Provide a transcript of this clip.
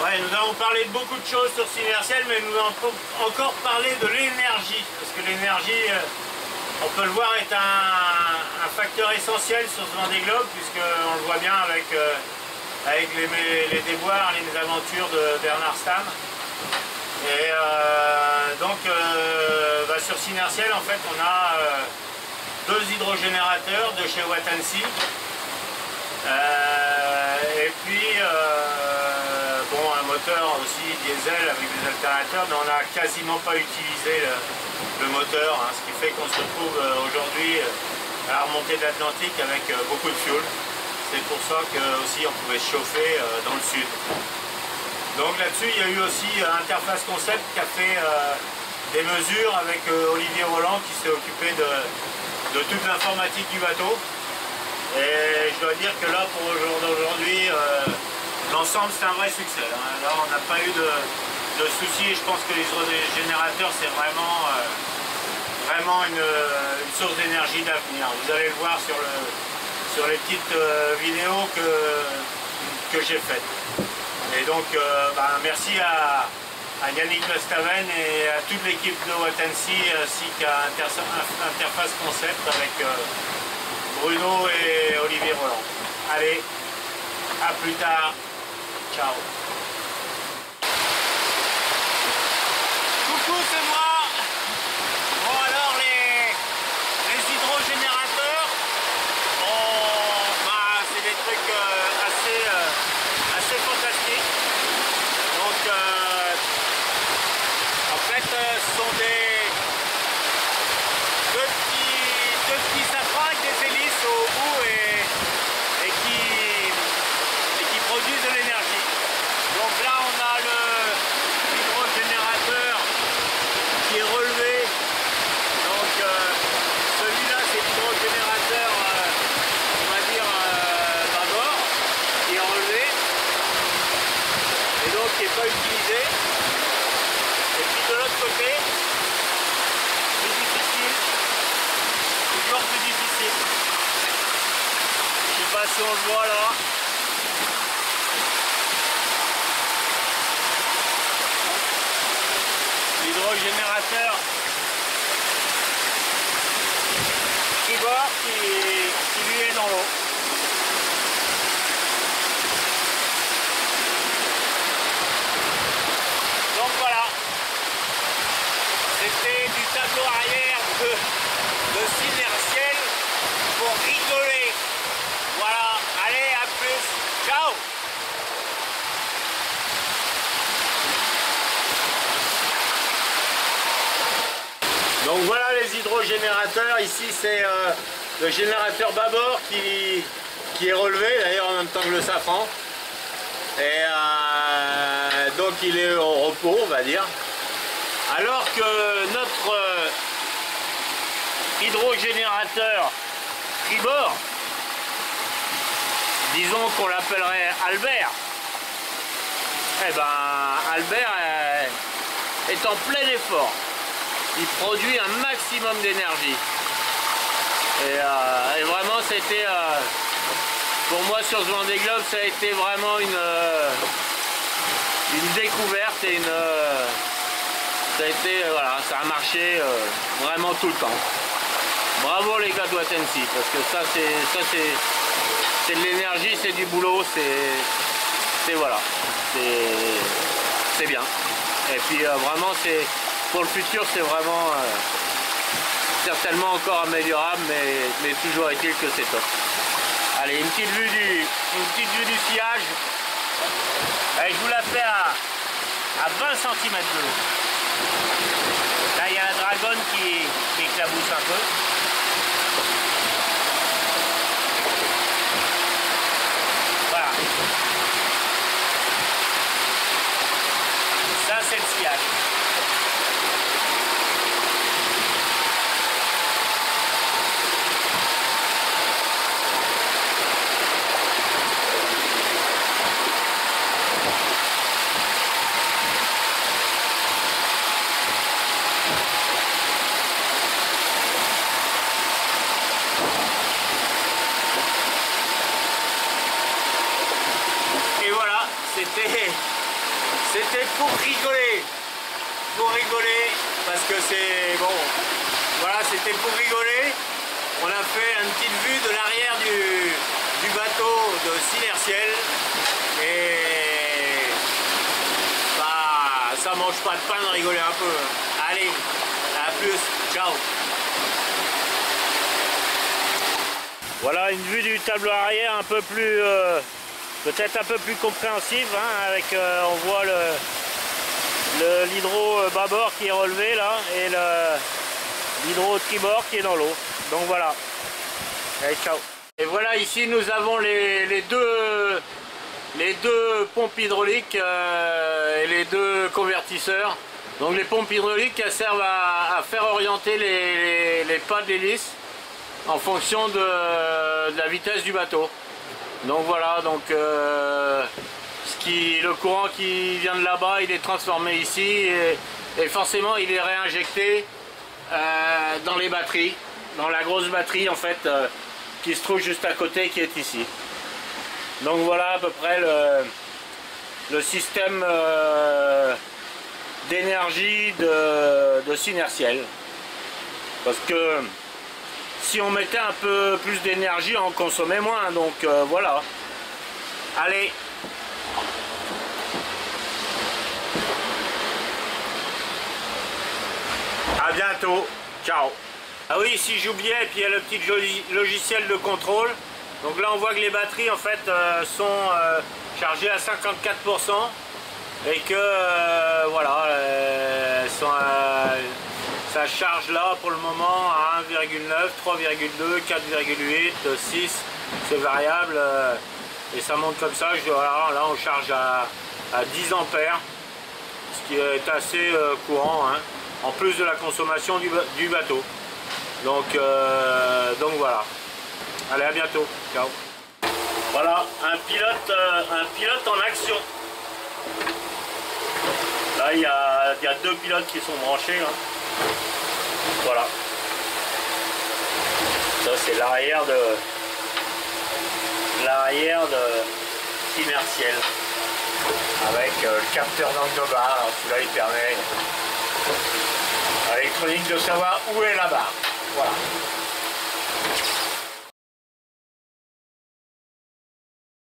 Ouais, nous avons parlé de beaucoup de choses sur Synertiel, mais nous avons encore parlé de l'énergie. Parce que l'énergie, on peut le voir, est un facteur essentiel sur ce Vendée Globe, puisqu'on le voit bien avec les déboires, les aventures de Bernard Stamm. Et sur Synertiel, en fait, on a deux hydrogénérateurs de chez Watansi. Et puis un moteur aussi diesel avec des alternateurs, mais on n'a quasiment pas utilisé le moteur, hein, ce qui fait qu'on se retrouve aujourd'hui à la remontée de l'Atlantique avec beaucoup de fuel. C'est pour ça que aussi on pouvait se chauffer dans le sud. Donc là-dessus, il y a eu aussi Interface Concept qui a fait des mesures avec Olivier Roland qui s'est occupé de toute l'informatique du bateau. Et je dois dire que là, pour aujourd'hui, l'ensemble c'est un vrai succès. Hein. Là, on n'a pas eu de soucis et je pense que les hydrogénérateurs, c'est vraiment une source d'énergie d'avenir. Vous allez le voir sur les petites vidéos que j'ai faites. Et donc, merci à Yannick Lestaven et à toute l'équipe de Watansi ainsi qu'à Interface Concept avec Bruno et Olivier Roland. Allez, à plus tard. Ciao. Coucou, c'est moi. Bon alors les hydrogénérateurs, c'est des trucs assez fantastiques. Donc en fait ce sont deux petits safrans avec des hélices au bout et qui produisent de l'énergie. Donc là on a l'hydrogénérateur qui est relevé. Donc celui-là c'est l'hydrogénérateur on va dire bâbord qui est relevé et donc qui n'est pas utilisé. Et puis de l'autre côté, plus difficile, toujours plus difficile. Je ne sais pas si on le voit là. L'hydrogénérateur tribord qui lui est dans l'eau. Donc voilà, c'était du tableau arrière de Synertiel pour rigoler. Voilà, allez, à plus, ciao. Donc voilà les hydrogénérateurs, ici c'est le générateur bâbord qui est relevé, d'ailleurs en même temps que le safran. Et donc il est au repos, on va dire. Alors que notre hydrogénérateur tribord, disons qu'on l'appellerait Albert, eh ben Albert est en plein effort. Il produit un maximum d'énergie. Et vraiment c'était pour moi sur ce Vendée Globe, ça a été vraiment une découverte et ça a été voilà, ça a marché vraiment tout le temps. Bravo les gars de Watansi, parce que ça c'est de l'énergie, c'est du boulot, c'est voilà, c'est bien. Et puis vraiment c'est pour le futur, c'est vraiment certainement encore améliorable, mais toujours est-il que c'est top. Allez, une petite vue du sillage. Allez, je vous la fais à 20 cm de l'eau. Là, il y a la dragonne qui éclabousse un peu. Voilà. Ça, c'est le sillage. C'était pour rigoler. Pour rigoler, parce que c'est bon. Voilà, c'était pour rigoler. On a fait une petite vue de l'arrière du bateau de Synertiel. Et bah, ça mange pas de pain de rigoler un peu. Allez, à plus. Ciao. Voilà une vue du tableau arrière un peu plus, peut-être un peu plus compréhensive, hein, avec on voit l'hydro bâbord qui est relevé là et l'hydro tribord qui est dans l'eau. Donc voilà. Allez, ciao. Et voilà, ici nous avons les deux pompes hydrauliques et les deux convertisseurs. Donc les pompes hydrauliques, elles servent à faire orienter les pas de l'hélice en fonction de la vitesse du bateau. Donc voilà, donc le courant qui vient de là-bas, il est transformé ici et forcément il est réinjecté dans les batteries, dans la grosse batterie en fait qui se trouve juste à côté, qui est ici. Donc voilà à peu près le système d'énergie de Synertiel. Parce que si on mettait un peu plus d'énergie, on consommait moins. Donc voilà. Allez. À bientôt. Ciao. Ah oui, si j'oubliais, et puis il y a le petit logiciel de contrôle. Donc là on voit que les batteries en fait sont chargées à 54% et que voilà, ça charge là pour le moment à 1,9, 3,2, 4,8, 6, c'est variable et ça monte comme ça. Voilà, là on charge à 10 ampères, ce qui est assez courant, hein, en plus de la consommation du bateau. Donc voilà. Allez, à bientôt. Ciao. Voilà, un pilote en action. Là, il y a deux pilotes qui sont branchés. Là. Voilà. Ça, c'est l'arrière de Synertiel. Avec le capteur d'angle de barre. Celui-là, il permet à l'électronique de savoir où est la barre. Voilà.